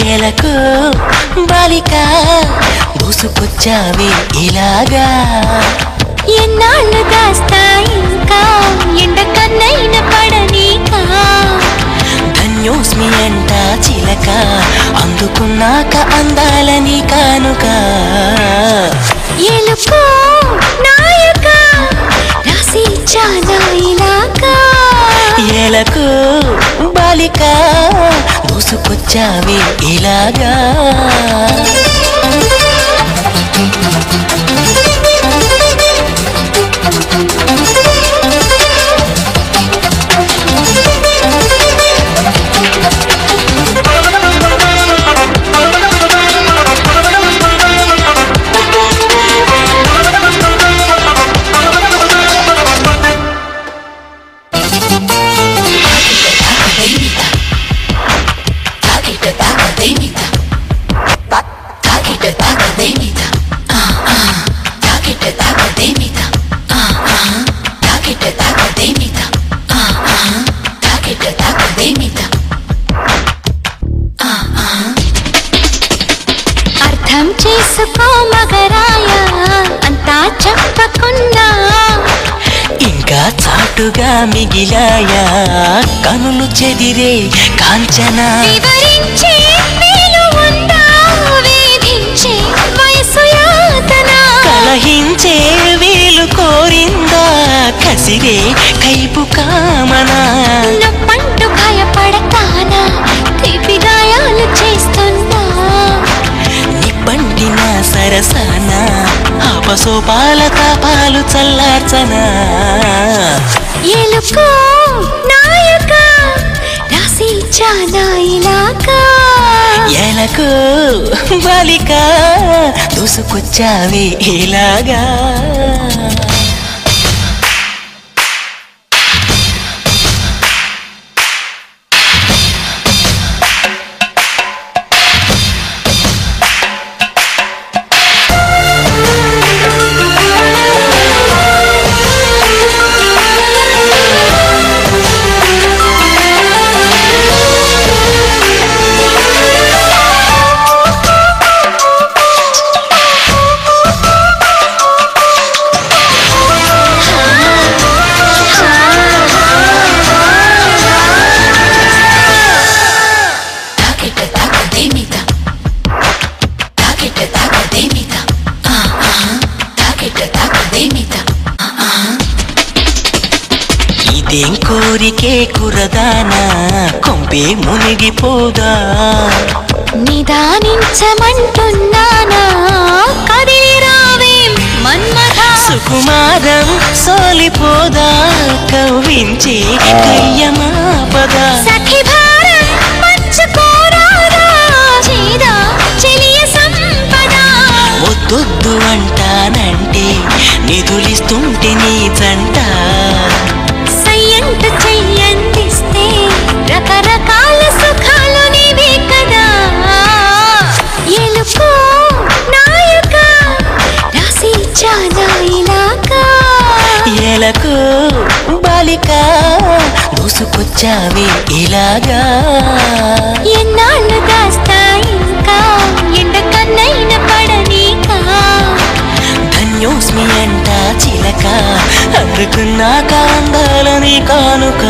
ఎలకు బాలిక దూసుకొచ్చావే ఇలాగా ఎన్నాళ్ళు దాస్తా ఇంకా ఎండ కన్నైన పడనీకా ధన్యోస్మి అంట చిలక అందుకున్నాక అందాలని కానుక ఎలుకో నాయక రాసి చానా ఇలాగా ఎలకు బాలిక దూసుకొచ్చావే ఇలాగా అర్థం చేసుకో మగరాయ అంతా చెప్పకున్నా ఇంకా చాటుగా మిగిలాయా కనులు చెదిరే కాంచనా వివరించే వీలు ఉందా వేధించే వయసు యాతన కలహించే వీలు కోరిందా కసిరే కైపు కామనా నప్పంటూ భయపడతానా తీపి గాయాలు చేస్తున్నా నిప్పంటిన సరసన ఆపసోపాల తాపాలు చల్లార్చనా ఎలుకో నాయక రాసి చానా ఇలాగా ఎలకు బాలిక దూసుకొచ్చావే ఇలాగా ఇదేం కోరికే కురదానా కొంపే మునిగిపోదా నిదానించమంటున్నానా కదిలి రావేం మన్మథా సుకుమారం సోలిపోదా కవ్వించి కయ్యమాపదా సఖి భారం పంచుకోరాదా చేదా చెలియ సంపద వద్దొద్దు అంటానంటే నిధులిస్తుంటే నీ జంట సయ్యంట చెయ్యందిస్తే రకరకాల సుఖాలు నీవే కదా ఎలుకో నాయక రాసి చానా ఇలాగా ఎలకు బాలిక దూసుకొచ్చావే ఇలాగా ఎన్నాళ్ళు దాస్తా ఇంకా ఎండ కన్నైన పడనీకా ధన్యోస్మి అంట చిలక అందుకున్నాక అందాలని కానుక